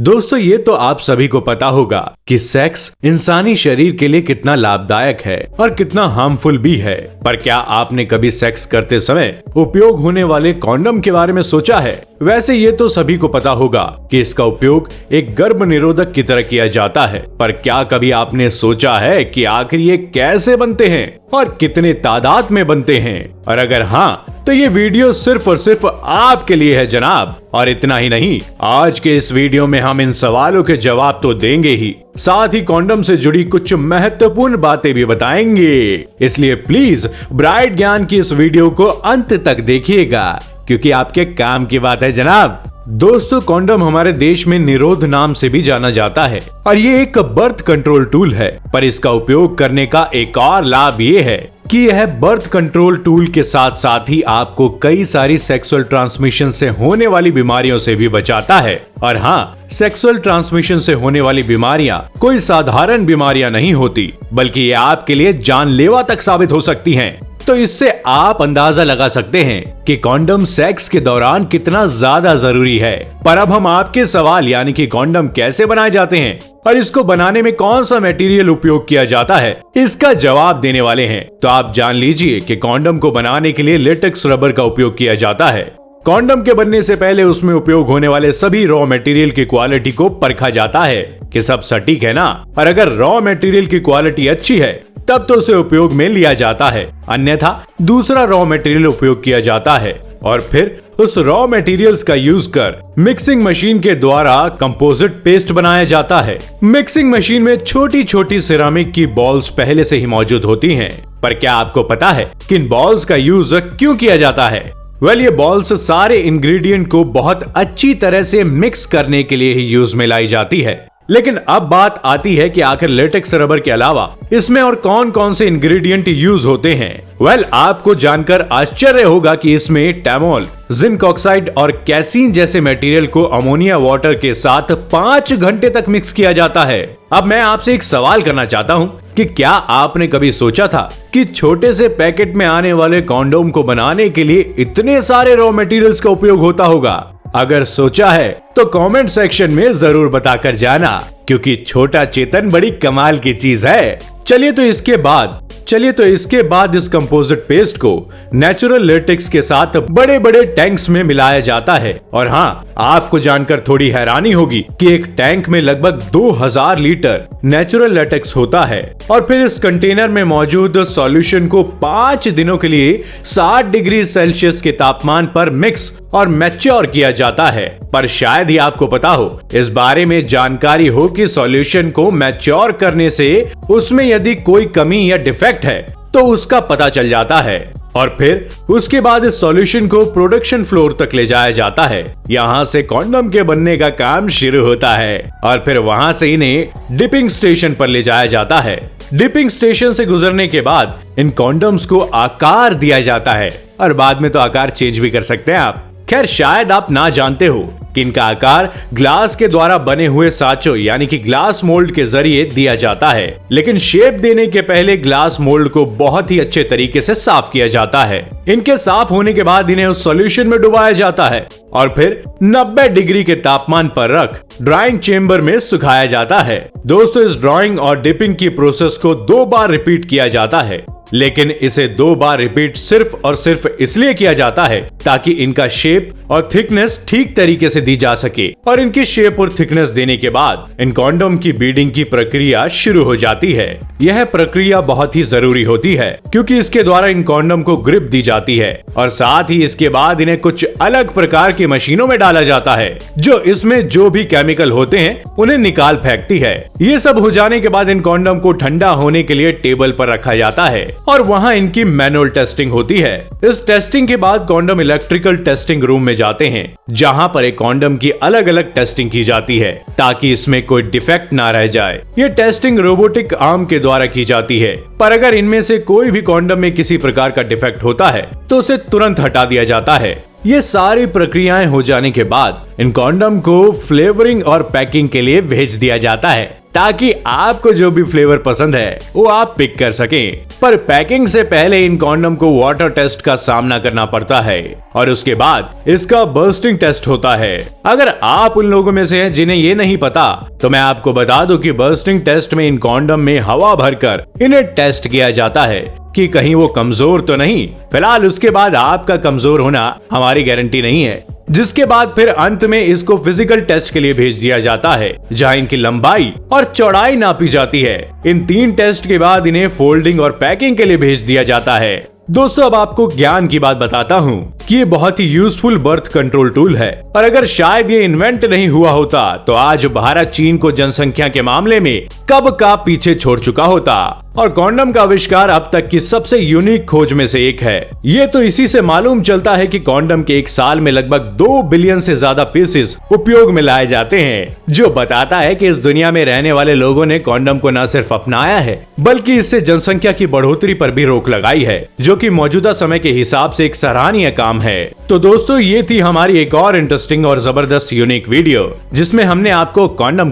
दोस्तों ये तो आप सभी को पता होगा कि सेक्स इंसानी शरीर के लिए कितना लाभदायक है और कितना हार्मफुल भी है। पर क्या आपने कभी सेक्स करते समय उपयोग होने वाले कॉन्डम के बारे में सोचा है? वैसे ये तो सभी को पता होगा कि इसका उपयोग एक गर्भ निरोधक की तरह किया जाता है, पर क्या कभी आपने सोचा है कि आखिर ये कैसे बनते हैं और कितने तादाद में बनते हैं? और अगर हाँ, तो ये वीडियो सिर्फ और सिर्फ आपके लिए है जनाब। और इतना ही नहीं, आज के इस वीडियो में हम इन सवालों के जवाब तो देंगे ही, साथ ही कॉन्डम से जुड़ी कुछ महत्वपूर्ण बातें भी बताएंगे। इसलिए प्लीज ब्राइट ज्ञान की इस वीडियो को अंत तक देखिएगा, क्योंकि आपके काम की बात है जनाब। दोस्तों, कॉन्डम हमारे देश में निरोध नाम से भी जाना जाता है और ये एक बर्थ कंट्रोल टूल है। पर इसका उपयोग करने का एक और लाभ ये है कि यह बर्थ कंट्रोल टूल के साथ साथ ही आपको कई सारी सेक्सुअल ट्रांसमिशन से होने वाली बीमारियों से भी बचाता है। और हाँ, सेक्सुअल ट्रांसमिशन से होने वाली बीमारियां कोई साधारण बीमारियां नहीं होती, बल्कि ये आपके लिए जानलेवा तक साबित हो सकती हैं। तो इससे आप अंदाजा लगा सकते हैं कि कॉन्डम सेक्स के दौरान कितना ज्यादा जरूरी है। पर अब हम आपके सवाल यानी कि कॉन्डम कैसे बनाए जाते हैं और इसको बनाने में कौन सा मटेरियल उपयोग किया जाता है, इसका जवाब देने वाले हैं। तो आप जान लीजिए कि कॉन्डम को बनाने के लिए लेटेक्स रबर का उपयोग किया जाता है। कॉन्डम के बनने से पहले उसमें उपयोग होने वाले सभी रॉ मटेरियल की क्वालिटी को परखा जाता है कि सब सटीक है ना। और अगर रॉ मटेरियल की क्वालिटी अच्छी है तब तो उसे उपयोग में लिया जाता है, अन्यथा दूसरा रॉ मटेरियल उपयोग किया जाता है। और फिर उस रॉ मटेरियल्स का यूज कर मिक्सिंग मशीन के द्वारा कंपोजिट पेस्ट बनाया जाता है। मिक्सिंग मशीन में छोटी छोटी सिरामिक की बॉल्स पहले से ही मौजूद होती हैं। पर क्या आपको पता है कि इन बॉल्स का यूज क्यों किया जाता है? ये बॉल्स सारे इंग्रेडिएंट को बहुत अच्छी तरह से मिक्स करने के लिए ही यूज में लाई जाती है। लेकिन अब बात आती है कि आखिर लेटेक्स रबर के अलावा इसमें और कौन कौन से इंग्रेडिएंट यूज होते हैं। आपको जानकर आश्चर्य होगा कि इसमें टैमोल, जिंक ऑक्साइड और कैसीन जैसे मटेरियल को अमोनिया वाटर के साथ 5 घंटे तक मिक्स किया जाता है। अब मैं आपसे एक सवाल करना चाहता हूँ कि क्या आपने कभी सोचा था कि छोटे से पैकेट में आने वाले कॉन्डोम को बनाने के लिए इतने सारे रॉ मटेरियल्स का उपयोग होता होगा? अगर सोचा है तो कमेंट सेक्शन में जरूर बताकर जाना, क्योंकि छोटा चेतन बड़ी कमाल की चीज है। चलिए तो इसके बाद इस कंपोजिट पेस्ट को नेचुरल लेटेक्स के साथ बड़े बड़े टैंक्स में मिलाया जाता है। और हाँ, आपको जानकर थोड़ी हैरानी होगी कि एक टैंक में लगभग 2000 लीटर नेचुरल लेटेक्स होता है। और फिर इस कंटेनर में मौजूद सॉल्यूशन को 5 दिनों के लिए 60 डिग्री सेल्सियस के तापमान पर मिक्स और मैच्योर किया जाता है। पर शायद ही आपको पता हो, इस बारे में जानकारी हो कि सॉल्यूशन को मैच्योर करने से उसमें यदि कोई कमी या डिफेक्ट है तो उसका पता चल जाता है। और फिर उसके बाद इस सॉल्यूशन को प्रोडक्शन फ्लोर तक ले जाया जाता है। यहाँ से कॉन्डम के बनने का काम शुरू होता है और फिर वहां से इन्हें डिपिंग स्टेशन पर ले जाया जाता है। डिपिंग स्टेशन से गुजरने के बाद इन कॉन्डम्स को आकार दिया जाता है और बाद में तो आकार चेंज भी कर सकते हैं आप। खैर, शायद आप ना जानते हो कि इनका आकार ग्लास के द्वारा बने हुए साँचों यानी कि ग्लास मोल्ड के जरिए दिया जाता है। लेकिन शेप देने के पहले ग्लास मोल्ड को बहुत ही अच्छे तरीके से साफ किया जाता है। इनके साफ होने के बाद इन्हें उस सॉल्यूशन में डुबाया जाता है और फिर 90 डिग्री के तापमान पर रख ड्राइंग चेंबर में सुखाया जाता है। दोस्तों, इस ड्राइंग और डिपिंग की प्रोसेस को 2 बार रिपीट किया जाता है, लेकिन इसे 2 बार रिपीट सिर्फ और सिर्फ इसलिए किया जाता है ताकि इनका शेप और थिकनेस ठीक तरीके से दी जा सके। और इनकी शेप और थिकनेस देने के बाद इन कॉन्डम की बीडिंग की प्रक्रिया शुरू हो जाती है। यह प्रक्रिया बहुत ही जरूरी होती है, क्योंकि इसके द्वारा इन कॉन्डम को ग्रिप दी जाती है और साथ ही इसके बाद इन्हें कुछ अलग प्रकार की मशीनों में डाला जाता है, जो इसमें जो भी केमिकल होते हैं उन्हें निकाल फेंकती है। ये सब हो जाने के बाद इन कॉन्डम को ठंडा होने के लिए टेबल पर रखा जाता है और वहां इनकी मैनुअल टेस्टिंग होती है। इस टेस्टिंग के बाद कॉन्डम इलेक्ट्रिकल टेस्टिंग रूम में जाते हैं, जहां पर एक कॉन्डम की अलग अलग टेस्टिंग की जाती है ताकि इसमें कोई डिफेक्ट ना रह जाए। ये टेस्टिंग रोबोटिक आर्म के द्वारा की जाती है, पर अगर इनमें से कोई भी कॉन्डम में किसी प्रकार का डिफेक्ट होता है तो उसे तुरंत हटा दिया जाता है। ये सारी प्रक्रियाएं हो जाने के बाद इन कॉन्डम को फ्लेवरिंग और पैकिंग के लिए भेज दिया जाता है ताकि आपको जो भी फ्लेवर पसंद है वो आप पिक कर सकें। पर पैकिंग से पहले इन कॉन्डम को वाटर टेस्ट का सामना करना पड़ता है और उसके बाद इसका बर्स्टिंग टेस्ट होता है। अगर आप उन लोगों में से हैं जिन्हें ये नहीं पता, तो मैं आपको बता दूं कि बर्स्टिंग टेस्ट में इन कॉन्डम में हवा भरकर इन्हें टेस्ट किया जाता है कि कहीं वो कमजोर तो नहीं। फिलहाल उसके बाद आपका कमजोर होना हमारी गारंटी नहीं है, जिसके बाद फिर अंत में इसको फिजिकल टेस्ट के लिए भेज दिया जाता है, जहां इनकी लंबाई और चौड़ाई नापी जाती है। इन 3 टेस्ट के बाद इन्हें फोल्डिंग और पैकिंग के लिए भेज दिया जाता है। दोस्तों, अब आपको ज्ञान की बात बताता हूँ कि ये बहुत ही यूजफुल बर्थ कंट्रोल टूल है और अगर शायद ये इन्वेंट नहीं हुआ होता तो आज भारत चीन को जनसंख्या के मामले में कब का पीछे छोड़ चुका होता। और कॉन्डम का आविष्कार अब तक की सबसे यूनिक खोज में से एक है। ये तो इसी से मालूम चलता है कि कॉन्डम के एक साल में लगभग 2 बिलियन से ज्यादा पीसेस उपयोग में लाए जाते हैं, जो बताता है कि इस दुनिया में रहने वाले लोगों ने कॉन्डम को न सिर्फ अपनाया है बल्कि इससे जनसंख्या की बढ़ोतरी पर भी रोक लगाई है, जो कि मौजूदा समय के हिसाब से एक सराहनीय काम है। तो दोस्तों, ये थी हमारी एक और इंटरेस्टिंग और जबरदस्त यूनिक वीडियो, जिसमें हमने आपको कुंजम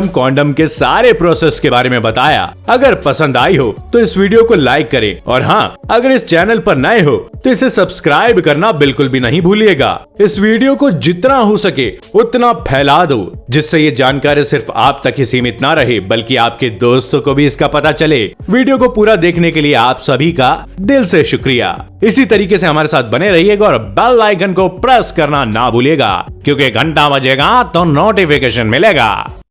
कॉन्डम के सारे प्रोसेस के बारे में बताया। अगर पसंद आई हो तो इस वीडियो को लाइक करें और हाँ, अगर इस चैनल पर नए हो तो इसे सब्सक्राइब करना बिल्कुल भी नहीं भूलिएगा। इस वीडियो को जितना हो सके उतना फैला दो, जिससे ये जानकारी सिर्फ आप तक ही सीमित ना रहे बल्कि आपके दोस्तों को भी इसका पता चले। वीडियो को पूरा देखने के लिए आप सभी का दिल से शुक्रिया। इसी तरीके से हमारे साथ बने रहिएगा और बेल आइकन को प्रेस करना ना भूलिएगा, क्योंकि घंटा बजेगा तो नोटिफिकेशन मिलेगा।